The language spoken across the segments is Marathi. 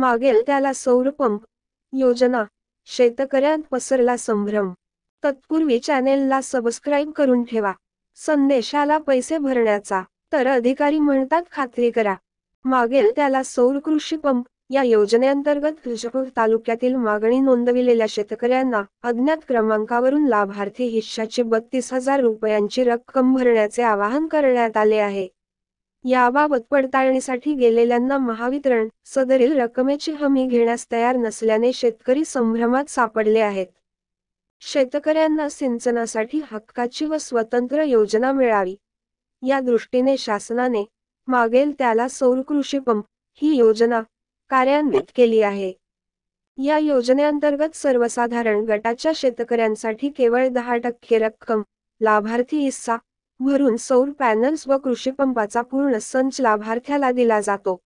मागेल त्याला सौर पंप योजना, शेतकऱ्यांत पसरला संभ्रम। तत्पूर्वी चॅनेलला सबस्क्राईब करून ठेवा। संदेशाला पैसे भरण्याचा, तर अधिकारी म्हणतात खात्री करा। मागेल त्याला सौर कृषी पंप या योजनेअंतर्गत तुळजापूर तालुक्यातील मागणी नोंदविलेल्या शेतकऱ्यांना अज्ञात क्रमांकावरून लाभार्थी हिश्शाची 32,000 रुपयांची रक्कम भरण्याचे आवाहन करण्यात आले आहे। याबाबत पडताळणीसाठी गेलेल्यांना महावितरण सदरील रकमेची हमी घेण्यास तयार नसल्याने शेतकरी संभ्रमात सापडले आहेत। शेतकऱ्यांना सिंचनासाठी हक्काची व स्वतंत्र योजना मिळावी, या दृष्टीने शासनाने मागेल त्याला सौर कृषी पंप ही योजना कार्यान्वित केली आहे। या योजनेअंतर्गत सर्वसाधारण गटाच्या शेतकऱ्यांसाठी केवळ 10% रक्कम लाभार्थी हिस्सा भरून सौर पॅनल्स व कृषी पंपाचा पूर्ण संच लाभार्थ्याला दिला जातो।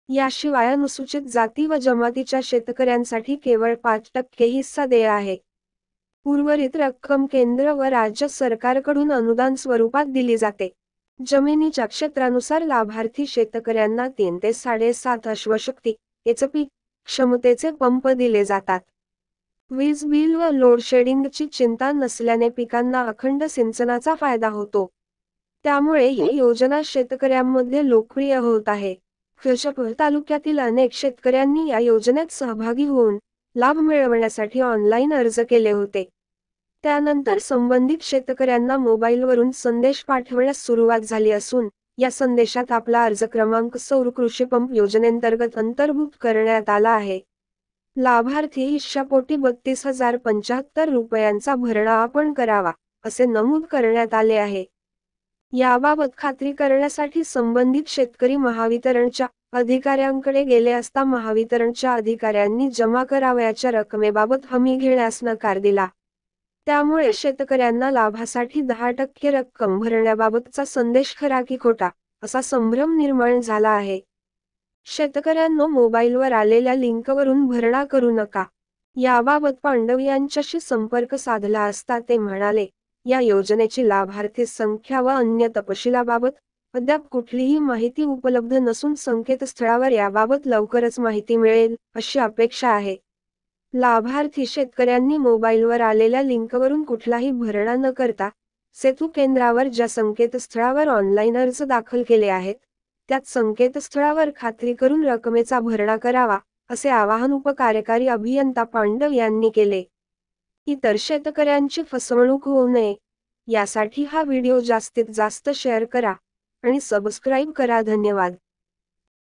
याशिवाय अनुसूचित जाती व जमातीच्या शेतकऱ्यांसाठी केवळ 5% हिस्सा देय आहे। उर्वरित रक्कम केंद्र व राज्य सरकारकडून अनुदान स्वरूपात दिली जाते। जमिनीच्या क्षेत्रानुसार लाभार्थी शेतकऱ्यांना 3 ते 7.5 अश्वशक्ती एचपी क्षमतेचे पंप दिले जातात। वीज बिल व लोड शेडिंगची चिंता नसल्याने पिकांना अखंड सिंचनाचा फायदा होतो। त्यामुळे ही योजना शेतकऱ्यांमध्ये लोकप्रिय होत आहे। तुळजापूर तालुक्यातील अनेक शेतकऱ्यांनी या योजनेत सहभागी होऊन लाभ मिळवण्यासाठी ऑनलाईन अर्ज केले होते। त्यानंतर संबंधित शेतकऱ्यांना मोबाईलवरून संदेश पाठवण्यास सुरुवात झाली असून या संदेशात आपला अर्ज क्रमांक सौर कृषी पंप योजनेअंतर्गत अंतर्भूत करण्यात आला आहे। लाभार्थी हिश्शापोटी 32,075 रुपयांचा भरणा आपण करावा, असे नमूद करण्यात आले आहे। याबाबत खात्री करण्यासाठी संबंधित शेतकरी महावितरणच्या अधिकाऱ्यांकडे गेले असता महावितरणच्या अधिकाऱ्यांनी जमा करावयाच्या रकमेबाबत हमी घेण्यास नकार दिला। त्यामुळे शेतकऱ्यांना लाभासाठी 10% रक्कम भरण्याबाबतचा संदेश खरा की खोटा असा संभ्रम निर्माण झाला आहे। शेतकऱ्यांनो, मोबाईलवर आलेल्या लिंकवरून भरणा करू नका। याबाबत पांडव यांच्याशी संपर्क साधला असता ते म्हणाले, या योजनेची लाभार्थी संख्या व अन्य तपशिलाबाबत अद्याप कुठलीही माहिती उपलब्ध नसून संकेतस्थळावर याबाबत लवकरच माहिती मिळेल अशी अपेक्षा आहे। लाभार्थी शेतकऱ्यांनी मोबाईलवर आलेल्या लिंकवरून कुठलाही भरणा न करता सेतू केंद्रावर ज्या संकेतस्थळावर ऑनलाईन अर्ज दाखल केले आहेत त्याच संकेतस्थळावर खात्री करून रकमेचा भरणा करावा, असे आवाहन उपकार्यकारी अभियंता पांडव यांनी केले। इतर शेतकऱ्यांची फसवणूक होऊ नये यासाठी हा व्हिडिओ जास्तीत जास्त शेअर करा आणि सबस्क्राईब करा। धन्यवाद।